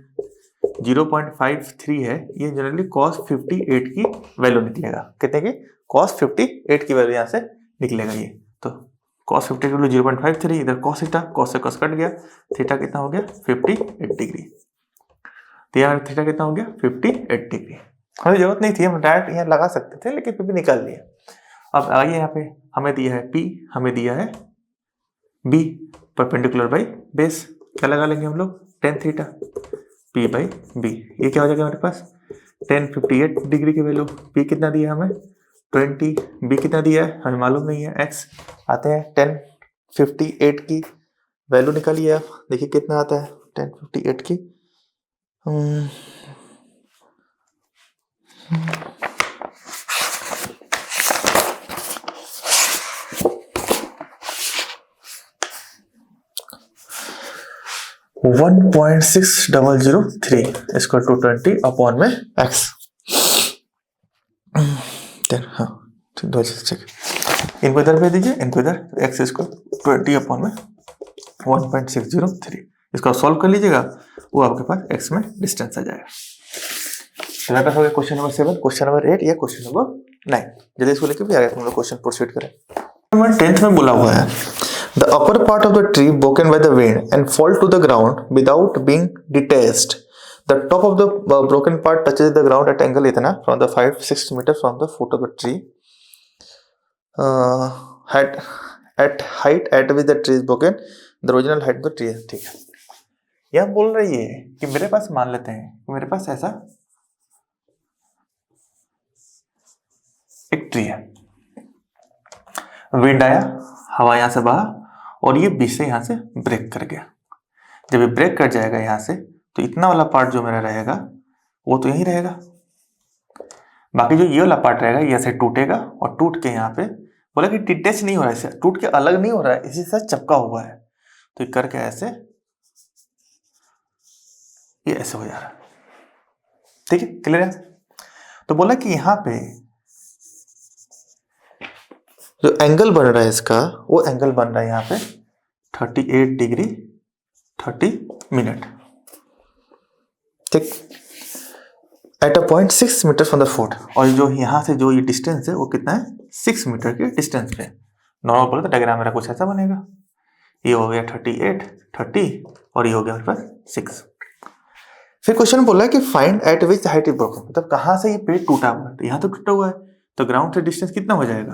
0.53 है, ये जनरली कॉस 58 की वैल्यू निकलेगा। कितने की? कॉस 58 की वैल्यू यहाँ से निकलेगा ये। तो कॉस 58 की वैल्यू 0.53, इधर कॉस थीटा, कॉस से कॉस कट गया, थीटा कितना हो गया? 58 डिग्री। तो यहाँ थीटा कितना हो गया? 58 डिग्री। हमें जरूरत नहीं थी, हम डायरेक्ट यहाँ लगा सकते थे, लेकिन फिर भी निकाल लिया। अब आइए यहाँ पे हमें दिया है P, हमें दिया है B, परपेंडिकुलर बाई बेस। क्या लगा लेंगे हम लोग? tan theta P by B। ये क्या हो जाएगा हमारे पास? tan 58 डिग्री की वैल्यू। P कितना दिया है हमें? 20। B कितना दिया है हमें मालूम नहीं है, x। आते हैं tan 58 की वैल्यू निकालिए आप, देखिए कितना आता है tan 58 की। 1.6003 इक्वल टू 20 अपॉन में x। हाँ चेक, इनको इधर भेज दीजिए, इनको इधर, x इक्वल 20 अपॉन में 1.603। इसको सॉल्व कर लीजिएगा, वो आपके पास x में डिस्टेंस आ जाएगा। तो मेरे पास हो गया क्वेश्चन नंबर 7, क्वेश्चन नंबर 8 या क्वेश्चन नंबर 9। जल्दी इसको लेके भी आ गया, हम लोग क्वेश्चन प्रोसीड करें। नंबर 10 में बोला हुआ है the upper part of the tree broken by the wind and fall to the ground without being detached. The top of the broken part touches the ground at angle इतना from the 5-6 meter from the foot of the tree. At height at which the tree is broken, the original height of the tree. ठीक है, यह बोल रही है कि मेरे पास, मान लेते हैं कि मेरे पास ऐसा एक ट्री है, विंड आया, हवा यहां से बहा और ये बीच से यहां से ब्रेक कर गया। जब ये ब्रेक कर जाएगा यहां से, तो इतना वाला पार्ट जो मेरा रहेगा वो तो यहीं रहेगा, बाकी जो ये वाला पार्ट रहेगा ये ऐसे टूटेगा और टूट के यहाँ पे बोला कि डिटेच नहीं हो रहा है, इसे टूट के अलग नहीं हो रहा है, इसी से चिपका हुआ है। तो ये करके ऐसे ये ऐसे हो जा रहा है। ठीक है, क्लियर है? तो बोला कि यहाँ पे जो एंगल बन रहा है इसका, वो एंगल बन रहा है यहाँ पे 38 डिग्री 30 मिनट। ठीक, at a point 6 metre from the fort, और जो यहाँ से जो ये डिस्टेंस है वो कितना है, 6 मीटर के डिस्टेंस पे। नॉर्मल बोले तो डायग्राम मेरा कुछ ऐसा बनेगा, ये हो गया 38 30 और ये हो गया मेरे पास 6। फिर क्वेश्चन बोला है कि find at which height is broken, मतलब कहाँ से ये पेड़ टूटा हुआ है। तो यहाँ तो टूटा हुआ है, तो ग्राउंड से डिस्टेंस कितना हो जाएगा,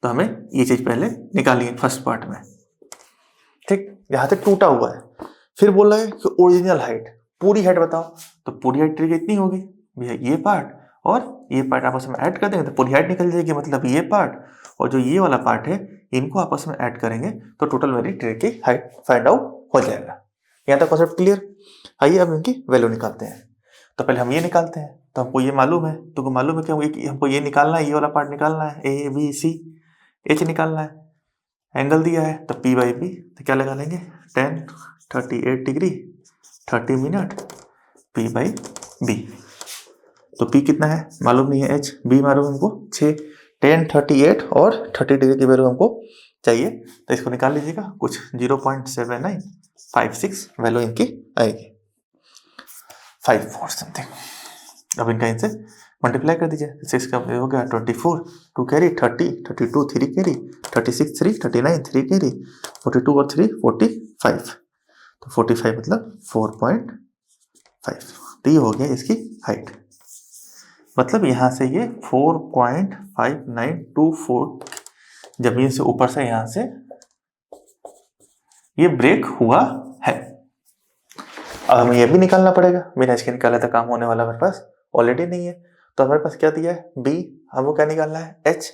तो हमें ये चीज पहले निकालिए फर्स्ट पार्ट में। ठीक, यहाँ से टूटा हुआ है। फिर बोला है कि ओरिजिनल हाइट, पूरी हाइट बताओ, तो पूरी हाइट ट्री कितनी होगी भैया, ये पार्ट और ये पार्ट आपस में ऐड कर देंगे तो पूरी हाइट निकल जाएगी, मतलब ये पार्ट और जो ये वाला पार्ट है इनको आपस में ऐड करेंगे तो टोटल मेरी ट्री की हाइट फाइंड आउट हो जाएगा। यहाँ तक कॉन्सेप्ट क्लियर? आइए अब इनकी वैल्यू निकालते हैं। तो पहले हम ये निकालते हैं, तो हमको ये मालूम है, तो मालूम है कि हमको ये निकालना है, ये वाला पार्ट निकालना है, ए बी सी एच निकालना है। एंगल दिया है तो P बाई पी, तो क्या लगा लेंगे 10 38 degree 30 minute P by B. तो P कितना है मालूम नहीं है, H B मालूम हमको 6, 10 38 और 30 डिग्री की वैल्यू हमको चाहिए, तो इसको निकाल लीजिएगा, कुछ 0.7956 वैल्यू इनकी आएगी, 54 समथिंग। अब इनका इनसे मल्टीप्लाई कर दीजिए, 6 का हो गया 24 2 कैरी 30 32 3 कैरी 36 3 39 3 कैरी 42 और 3 45, तो 45 मतलब 4.5, तो ये हो गया इसकी हाइट। मतलब यहाँ से ये 4.5924 जमीन से ऊपर से यहाँ से ये ब्रेक हुआ है। अब हमें ये भी निकालना पड़ेगा, बिना इसके निकाले तो काम होने वाला मेरे पास ऑलरेडी नहीं है। तो हमारे पास क्या दिया है B, हमको क्या निकालना है H,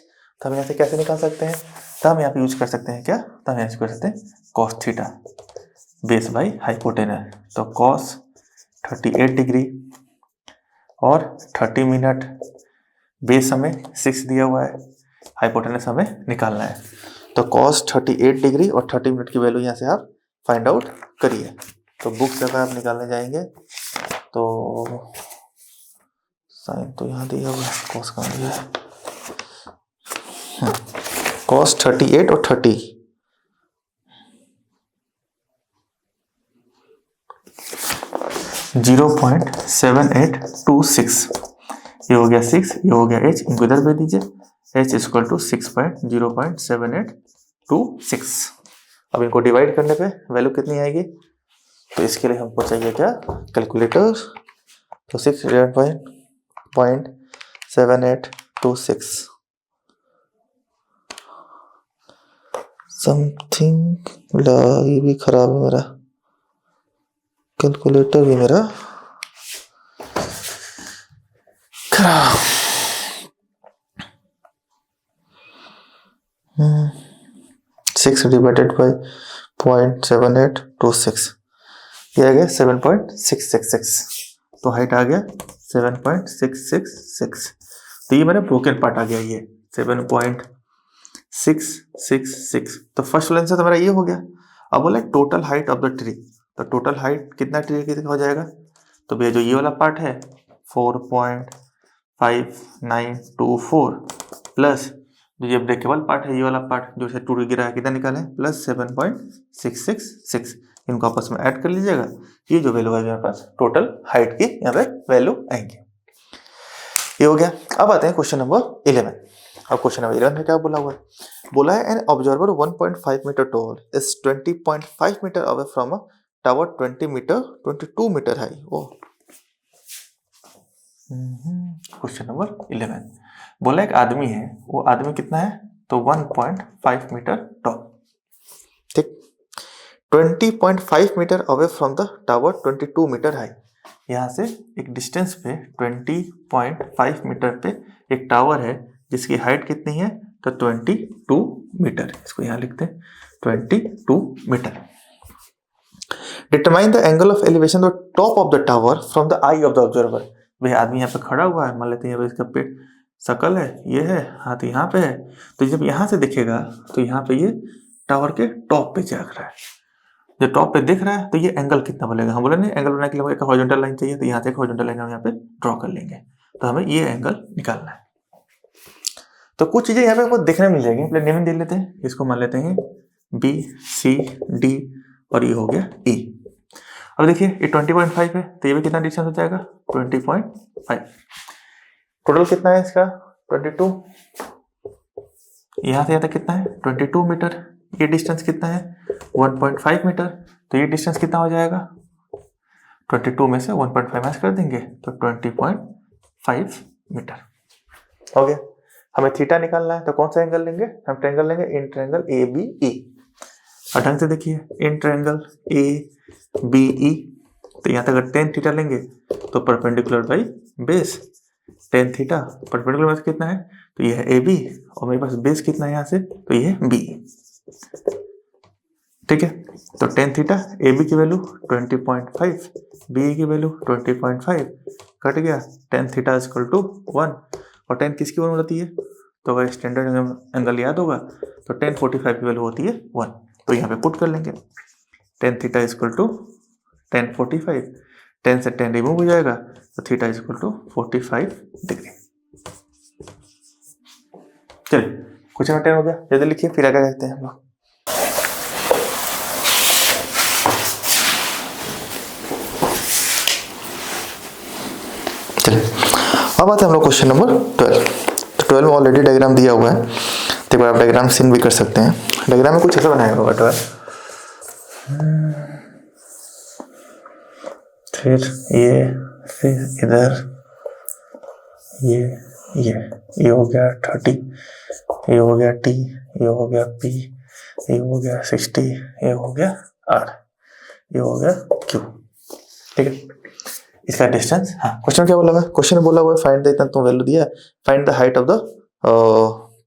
तो हम यहाँ से कैसे निकाल सकते हैं, तो हम यहाँ पे यूज कर सकते हैं क्या, तो हम यहाँ कर सकते हैं cos theta base by hypotenuse, तो cos 38 डिग्री और 30 मिनट, बेस हमें 6 दिया हुआ है, हाइपोटेनस हमें निकालना है, तो cos 38 डिग्री और 30 मिनट की वैल्यू यहाँ से आप फाइंड आउट करिए। तो बुक से अगर आप निकालने जाएंगे तो साइन तो यहाँ दिया हुआ है, cos कहाँ दिया है, cos 38 और 30 0.7826, ये हो गया 6, ये हो गया H, इनको इधर भेज दीजिए, H इक्वल टू 6.0.7826। अब इनको डिवाइड करने पे वैल्यू कितनी आएगी, तो इसके लिए हमको चाहिए क्या कैलकुलेटर, तो 6.7826 समथिंग, ये भी खराब है मेरा कैलकुलेटर, भी मेरा खराब। 6 डिवाइडेड बाई 0.7826, ये आ गया 7.666, तो हाइट आ गया 7.666, तो ये मेरा ब्रोकन पार्ट आ गया, ये 7.666। तो फर्स्ट आंसर तो मेरा ये हो गया। अब बोला total height of the tree, तो टोटल हाइट कितना ट्री की हो जाएगा, तो भैया जो ये वाला पार्ट है 4.5924 प्लस जो ये ब्रेकेबल पार्ट है, ये वाला पार्ट जो से टूट गिरा है, कितना निकाले प्लस 7.666, इनको आपस में ऐड कर लीजिएगा, ये जो वैल्यू है मेरे पास टोटल हाइट की यहाँ पे वैल्यू आएंगे। ये हो गया। अब आते हैं क्वेश्चन नंबर 11। अब क्वेश्चन नंबर 11 में क्या बोला हुआ है, बोला है an observer 1.5 metre tall is 20.5 metre away from a tower 22 metre high. Oh question number 11 बोला एक आदमी है, वो आदमी कितना है, तो 1.5 मीटर टॉल, ठीक, 20.5 metre away from the tower 22 metre high. यहाँ से एक डिस्टेंस पे 20.5 मीटर पे एक टावर है जिसकी हाइट कितनी है, तो 22 मीटर, इसको यहाँ लिखते हैं 22 metre. Determine the angle of elevation the top of the tower from the eye of the observer. भाई आदमी यहाँ पे खड़ा हुआ है, मान लेते हैं इसका पेट शकल है, ये है, हाथ यहाँ पे है, तो जब यहाँ से दिखेगा तो यहाँ पे ये टावर के टॉप पे जाग रहा है। जो टॉप पे दिख रहा है तो ये एंगल कितना बनेगा, हम बोले नहीं एंगल बनाने के लिए एक हॉरिजॉन्टल लाइन चाहिए, तो यहाँ से एक हॉरिजॉन्टल लाइन हम यहाँ पे ड्रॉ कर लेंगे, तो हमें ये एंगल निकालना है। तो कुछ चीजें यहाँ पे आपको देखने मिल जाएगी, पहले नेमिंग दे लेते हैं, इसको मान लेते हैं बी सी डी और ये हो गया ई। अब देखिए ये 20.5 है, तो ये भी कितना डिस्टेंस हो जाएगा 20.5। टोटल कितना है इसका 22, यहाँ से यहाँ तक कितना है 22 मीटर, ये डिस्टेंस कितना है 1.5 मीटर, तो ये डिस्टेंस कितना हो जाएगा 22 में से 1.5 माइनस कर देंगे तो 20.5 मीटर हो गया। हमें थीटा निकालना है, तो कौन सा एंगल लेंगे, हम ट्रायंगल लेंगे in triangle A B E. और ढंग से देखिए इन ट्रायंगल ए बी ई, तो यहाँ तक अगर टेन थीटा लेंगे तो perpendicular by base, tan theta perpendicular में कितना है, तो ये है ए बी और मेरे पास बेस कितना है यहाँ से, तो ये है बी। ठीक है, तो टेन थीटा ए बी की वैल्यू 20.5, बी की वैल्यू 20.5 कट गया, टेन थीटा इक्वल टू 1, और टेन किसकी वैल्यू होती है, तो अगर स्टैंडर्ड एंगल याद होगा तो 1045 की वैल्यू होती है 1, तो यहाँ पे पुट कर लेंगे टेन थीटा इक्वल टू 1045, 10 से 10 रिमूव हो जाएगा तो थीटा इक्वल टू 45 डिग्री। चलिए क्वेश्चन नंबर 10 हो गया, जल्दी लिखिए फिर आगे देखते हैं हम लोग। चलिए अब आते हैं हम लोग क्वेश्चन नंबर 12। तो 12 में ऑलरेडी डायग्राम दिया हुआ है, तो एक बार आप डायग्राम सीन भी कर सकते हैं। डायग्राम में कुछ ऐसा बनाया होगा 12, फिर ये, फिर इधर ये हो गया 30, ये हो गया T, ये हो गया P, ये हो गया 60, ये हो गया R, ये हो गया Q। ठीक है, इसका डिस्टेंस, हाँ क्वेश्चन क्या बोला हुआ है, क्वेश्चन में बोला हुआ है फाइंड द, इतना तो वैल्यू दिया है, find the height of the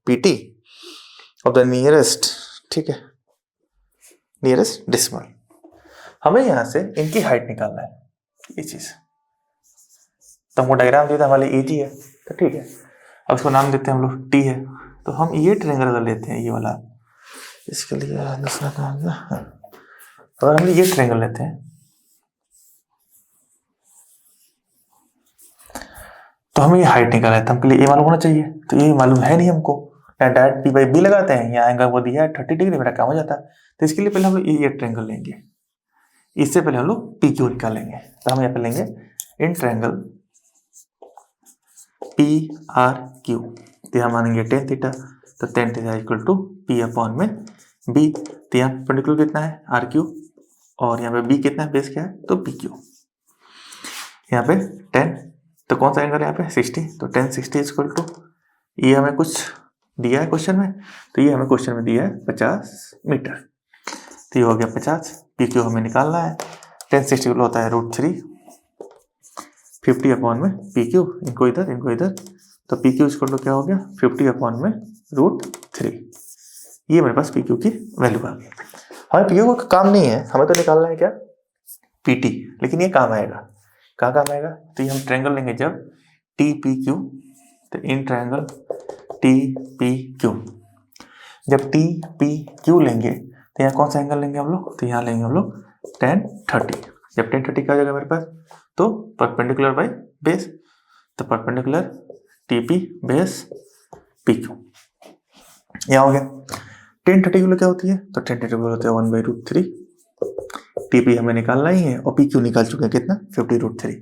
PT of the nearest, ठीक है, नियरेस्ट डेसिमल। हमें यहाँ से इनकी हाइट निकालना है, ये चीज, तो हमको डायग्राम दिया था हमारे लिए इजी है, तो ठीक है, अब इसको नाम देते हैं हम लोग T है, तो हम ये ट्रायंगल अगर लेते हैं ये वाला, इसके लिए दूसरा नाम दिया, अगर हम ये ट्रायंगल लेते हैं तो हमें ये हाइट निकालना है, तो हमके लिए ये मालूम होना चाहिए, तो ये मालूम है नहीं हमको, डायरेक्ट पी बाई बी लगाते हैं, यहाँ एंगल वो दिया है 30 डिग्री, मेरा काम हो जाता है। तो इसके लिए पहले हम लोग ये ट्रायंगल लेंगे, इससे पहले हम लोग पी क्यू निकालेंगे, तो हम यहाँ पे लेंगे in triangle P R Q, तो यहाँ मानेंगे टेन थीटा, तो tan theta equal to P upon में बी, तो यहाँ परपेंडिकुलर कितना है आर क्यू, और यहाँ पे बी कितना है बेस क्या है, तो पी क्यू। यहाँ पे 10, तो कौन सा एंगल है यहाँ पे 60, तो 10 60 इक्वल टू, ये हमें कुछ दिया है क्वेश्चन में, तो ये हमें क्वेश्चन में दिया है 50 मीटर, तो ये हो गया 50, पी क्यू हमें निकालना है, 10 60 होता है √3, 50 अपॉन में पी क्यू, इनको इधर, तो पी क्यू इक्वल टू क्या हो गया 50 अपॉन में √3, ये मेरे पास पी क्यू की वैल्यू आ गई। हमें पी क्यू का काम नहीं है, हमें तो निकालना है क्या पी टी, लेकिन ये काम आएगा, कहाँ काम आएगा, तो ये हम ट्रायंगल लेंगे जब टी पी क्यू, तो in triangle T P Q, जब टी पी क्यू लेंगे तो यहाँ कौन सा एंगल लेंगे हम लोग, तो यहाँ लेंगे हम लोग 1030, जब 1030 क्या हो जाएगा मेरे पास, तो परपेंडिकुलर बाई बेस, तो perpendicular T P base P Q, यहाँ हो गया 1030 की वैल्यू क्या होती है, तो 1030 की वैल्यू होती है 1/√3, टीपी हमें निकालना ही है और पी क्यू निकाल चुके हैं कितना 50√3,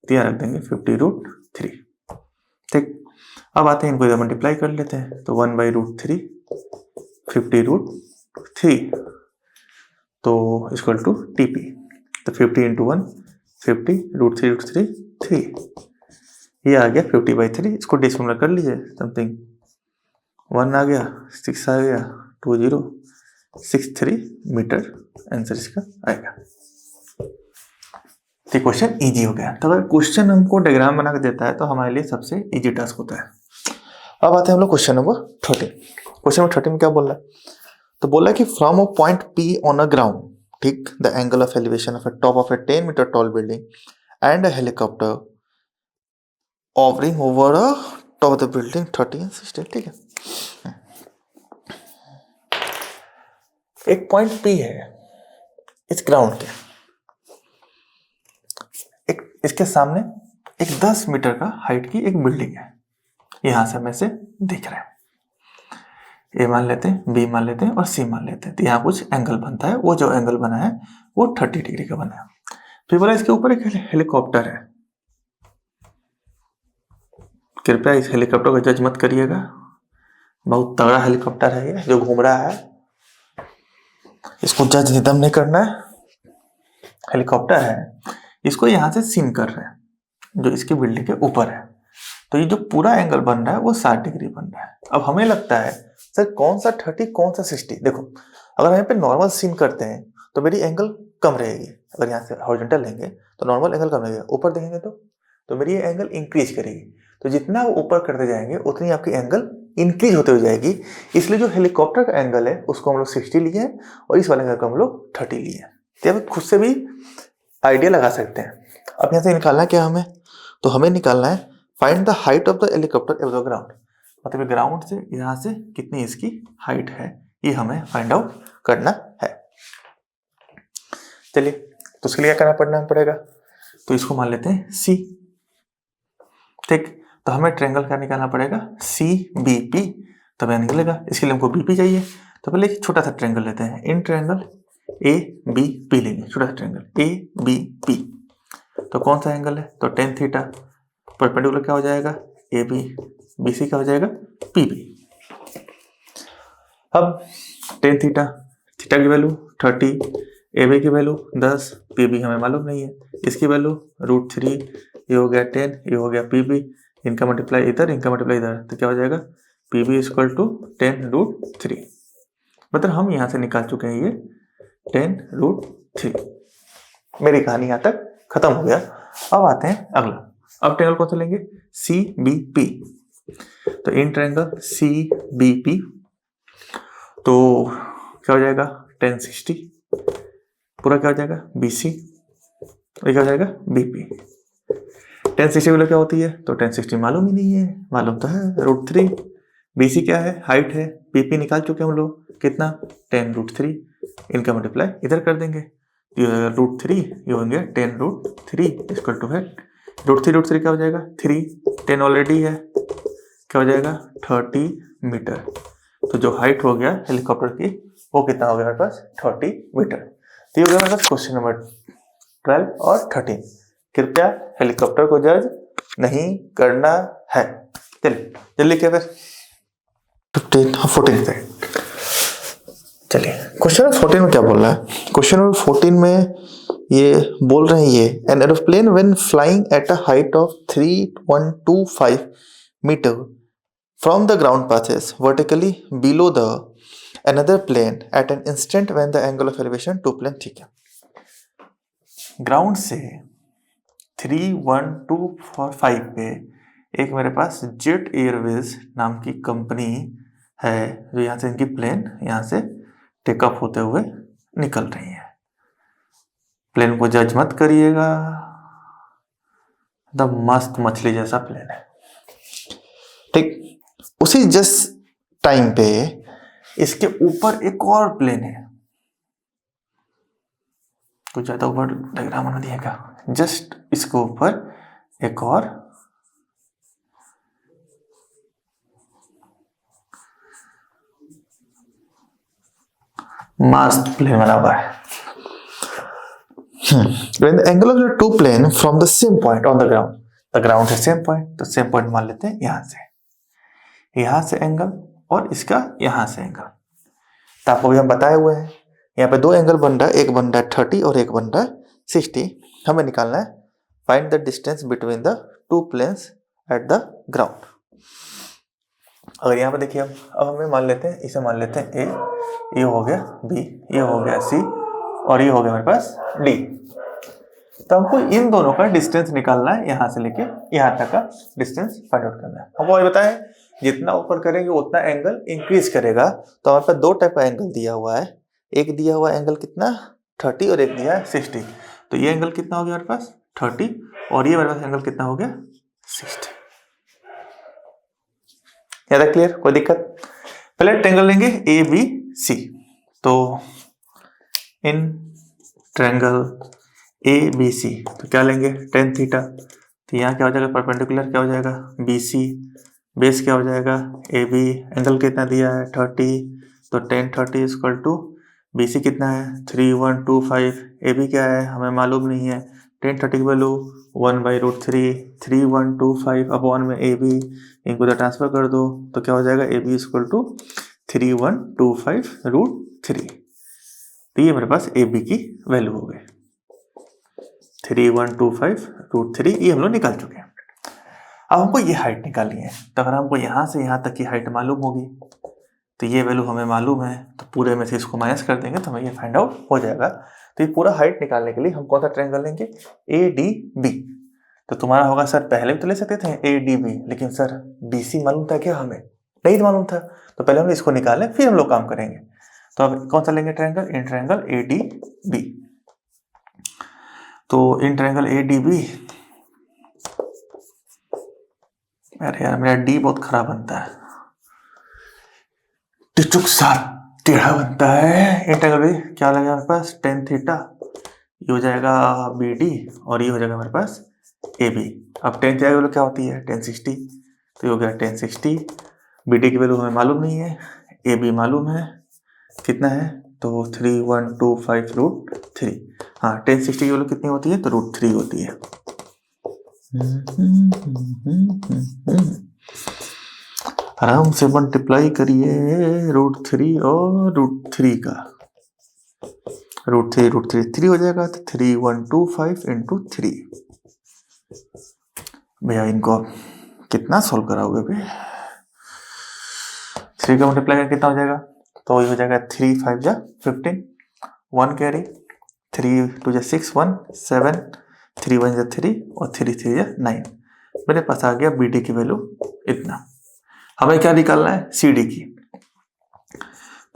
तो यहाँ रख देंगे 50√3। ठीक, अब आते हैं इनको इधर मल्टीप्लाई कर लेते हैं, तो 1/√3 50√3, तो इक्वल टू टीपी, तो 50 × 1 50 √3 ये आ गया 50/3, इसको डेसिमल कर लीजिए, समथिंग 1 आ गया 6 आ गया 2063 मीटर आंसर इसका आएगा। तो क्वेश्चन इजी हो गया, तो अगर क्वेश्चन हमको डायग्राम बना के देता है तो हमारे लिए सबसे इजी टास्क होता है। अब आते हैं हम लोग क्वेश्चन नंबर 13। क्वेश्चन नंबर 13 में क्या बोल रहा है, तो बोला है कि from a point P on a ground, ठीक, the angle of elevation of a top of a 10 metre tall building and a helicopter hovering over a top of the building 30 and 60, ठीक है। एक पॉइंट पी है, इस ground के एक इसके सामने एक 10 मीटर का हाइट की एक बिल्डिंग है, यहां से हमें से दिख रहा है। ए मान लेते हैं, बी मान लेते हैं और सी मान लेते हैं। तो यहाँ कुछ एंगल बनता है, वो जो एंगल बना है वो 30 डिग्री का बना है। फिर बोला इसके ऊपर एक हेलीकॉप्टर है। कृपया इस हेलीकॉप्टर को जज मत करिएगा, बहुत तगड़ा हेलीकॉप्टर है ये जो घूम रहा है, इसको जज निदम नहीं करना है। हेलीकॉप्टर है, इसको यहाँ से सीन कर रहे हैं जो इसकी बिल्डिंग के ऊपर है। तो ये जो पूरा एंगल बन रहा है वो 60 डिग्री बन रहा है। अब हमें लगता है सर कौन सा 30 कौन सा 60। देखो अगर हम यहाँ पे नॉर्मल सीन करते हैं तो मेरी एंगल कम रहेगी। अगर यहाँ से हॉरिजॉन्टल लेंगे तो नॉर्मल एंगल कम रहेगा, ऊपर देखेंगे तो मेरी ये एंगल इंक्रीज करेगी। तो जितना वो ऊपर करते जाएंगे उतनी आपकी एंगल इंक्रीज होते हुए जाएगी। इसलिए जो हेलीकॉप्टर का एंगल है उसको हम लोग 60 लिए हैं और इस वाले एंगल को हम लोग 30 लिए हैं। तो आप खुद से भी आइडिया लगा सकते हैं। अब यहाँ से निकालना क्या हमें, तो हमें निकालना है find the height of the helicopter above the ground. मतलब ग्राउंड से यहाँ से कितनी इसकी हाइट है ये हमें फाइंड आउट करना है। चलिए तो उसके लिए क्या करना पड़ेगा, तो इसको मान लेते हैं सी। ठीक, तो हमें ट्रायंगल का निकालना पड़ेगा सी बी पी, तब यह निकलेगा। इसके लिए हमको बीपी चाहिए, तो पहले एक छोटा सा ट्रायंगल लेते हैं। In triangle A B P लेंगे, छोटा सा ट्रायंगल ए बी पी। तो कौन सा एंगल है, तो टेन थीटा। परपेंडिकुलर क्या हो जाएगा, ए बी, बी सी क्या हो जाएगा, पी बी। अब टेन थीटा, थीटा की वैल्यू 30, ए बी की वैल्यू 10, पी बी हमें मालूम नहीं है, इसकी वैल्यू √3, ये हो गया 10, ये हो गया पी बी। इनका मल्टीप्लाई इधर, इनका मल्टीप्लाई इधर, तो क्या हो जाएगा पी बी इक्वल टू 10√3। मतलब हम यहाँ से निकाल चुके हैं ये 10√3। मेरी कहानी यहाँ तक खत्म हो गया। अब आते हैं अगला। अब ट्रायंगल कौन सा लेंगे, सी बी पी। तो in triangle C B P तो क्या हो जाएगा 1060, पूरा क्या हो जाएगा BC, ये क्या हो जाएगा BP। 1060 वाला क्या होती है, तो 1060 मालूम ही नहीं है, मालूम तो है √3। BC क्या है, हाइट है। PP निकाल चुके हैं हम लोग, कितना 10√3। इनका मल्टीप्लाई इधर कर देंगे, ये हो जाएगा √3, ये हो गया 10√3 इक्वल टू है √3 क्या हो जाएगा 3, 10 ऑलरेडी है, क्या हो जाएगा 30 मीटर। तो जो हाइट हो गया हेलीकॉप्टर की वो कितना हो गया मेरे पास 30 मीटर। तो ये हो गया मेरे पास क्वेश्चन नंबर 12 और 13। कृपया हेलीकॉप्टर को जज नहीं करना है। चलिए जल्दी क्या फिर 14 से चलिए। क्वेश्चन नंबर 14 में क्या बोल रहा है, क्वेश्चन नंबर 14 में ये बोल रहे हैं ये an aeroplane when flying at a height of 3125 metre from the ground passes vertically below the another plane at an instant when the angle of elevation to plane theta। Ground से 3125 पे एक मेरे पास जेट एयरवेज नाम की company है जो यहाँ से इनकी प्लेन यहाँ से टेकअप होते हुए निकल रही है। प्लेन को जज मत करिएगा, एकदम मस्त मछली जैसा प्लेन है। ठीक, उसी जस्ट टाइम पे इसके ऊपर एक और प्लेन है, कुछ ज्यादा ऊपर डायग्राम बना दिएगा। जस्ट इसके ऊपर एक और मस्त प्लेन बना हुआ है। When the angle of the two plane from the same point on the ground is same point, तो same point मान लेते हैं यहाँ से एंगल और इसका यहाँ से एंगल। तो आपको भी हम बताए हुए हैं यहाँ पे दो एंगल बन रहा है, एक बन रहा है 30 और एक बन रहा है 60। हमें निकालना है find the distance between the two planes at the ground. अगर यहाँ पे देखिए अब हमें मान लेते हैं, इसे मान लेते हैं ए, ये हो गया बी, ये हो गया सी और ये हो गया मेरे पास डी। तो हमको इन दोनों का डिस्टेंस निकालना है, यहाँ से लेके यहाँ तक का डिस्टेंस फाइंड आउट करना है। हमको ये बताएं जितना ऊपर करेंगे उतना एंगल इंक्रीज करेगा। तो हमारे पास दो टाइप का एंगल दिया हुआ है, एक दिया हुआ एंगल कितना 30 और एक दिया है 60। तो ये एंगल कितना हो गया मेरे पास 30 और ये मेरे पास एंगल कितना हो गया 60। ज्यादा क्लियर, कोई दिक्कत। पहले ट्रायंगल लेंगे ए बी सी। तो in triangle A B C, तो क्या लेंगे टेन थीटा, तो यहाँ क्या हो जाएगा परपेंडिकुलर क्या हो जाएगा बी सी, बेस क्या हो जाएगा ए बी, एंगल कितना दिया है 30, तो tan 30 equal to B C कितना है 3125, ए बी क्या है हमें मालूम नहीं है, टेन 30 की वैल्यू 1/√3, 3125 अपॉन में ए बी, इनको तो ट्रांसफर कर दो तो क्या हो जाएगा ए बी इक्वल टू 3125√3, तो ये मेरे पास ए बी की वैल्यू हो गई 3125√3, ये हम लोग निकाल चुके हैं। अब हमको ये हाइट निकालनी है, तो अगर हमको यहाँ से यहाँ तक की हाइट मालूम होगी तो ये वैल्यू हमें मालूम है, तो पूरे में से इसको माइनस कर देंगे तो हमें ये फाइंड आउट हो जाएगा। तो ये पूरा हाइट निकालने के लिए हम कौन सा ट्रायंगल लेंगे ए डी बी, तो तुम्हारा होगा सर पहले भी तो ले सकते थे ए डी बी, लेकिन सर बी सी मालूम था क्या हमें नहीं मालूम था, तो पहले हम इसको निकालें फिर हम लोग काम करेंगे। तो अब कौन सा लेंगे triangle in triangle A D B, तो in triangle A D B, अरे यार मेरा डी बहुत खराब बनता है, टिचुक सा टेढ़ा बनता है। इन ट्रायंगल बी क्या लगेगा हमारे पास टेन थीटा, ये हो जाएगा बी डी और ये हो जाएगा हमारे पास ए बी। अब टेन की वैल्यू क्या होती है 1060, तो ये हो गया 1060, बी डी की वैल्यू हमें मालूम नहीं है, ए बी मालूम है कितना है तो 3125√3, हाँ 1060 की वैल्यू कितनी होती है तो √3 होती है। आराम से मल्टीप्लाई करिए √3 और √3 का, √3 3 हो जाएगा तो 3125 इंटू 3। भैया इनको कितना सोल्व कराओगे भैया, 3 का मल्टीप्लाई करके कितना हो जाएगा, तो ये हो जाएगा 3 5 जा 15, 1 कैरी, 3 2 जा 6 1 7, 3 1 जा 3 और 3 3 जा 9, मेरे पास आ गया बी डी की वैल्यू इतना। हमें क्या निकालना है सी डी की,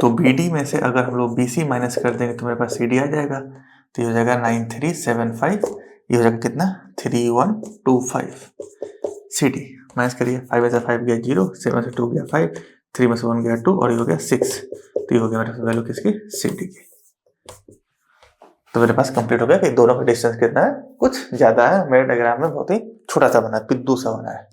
तो बी डी में से अगर हम लोग बी सी माइनस कर देंगे तो मेरे पास सी डी आ जाएगा, तो ये हो जाएगा 9375, ये हो जाएगा कितना 3125, सी डी माइनस करिए, 5 में से 5 गया 0, 7 से 2 गया 5, 3 में से 1 गया 2 और ये हो गया 6, तो ये हो गया मेरे वैल्यू किसकी सी डी की। तो मेरे पास कंप्लीट हो गया कि दोनों का डिस्टेंस कितना है, कुछ ज्यादा है, मेरे डायग्राम में बहुत ही छोटा सा बना है, पिद्दू सा बना है।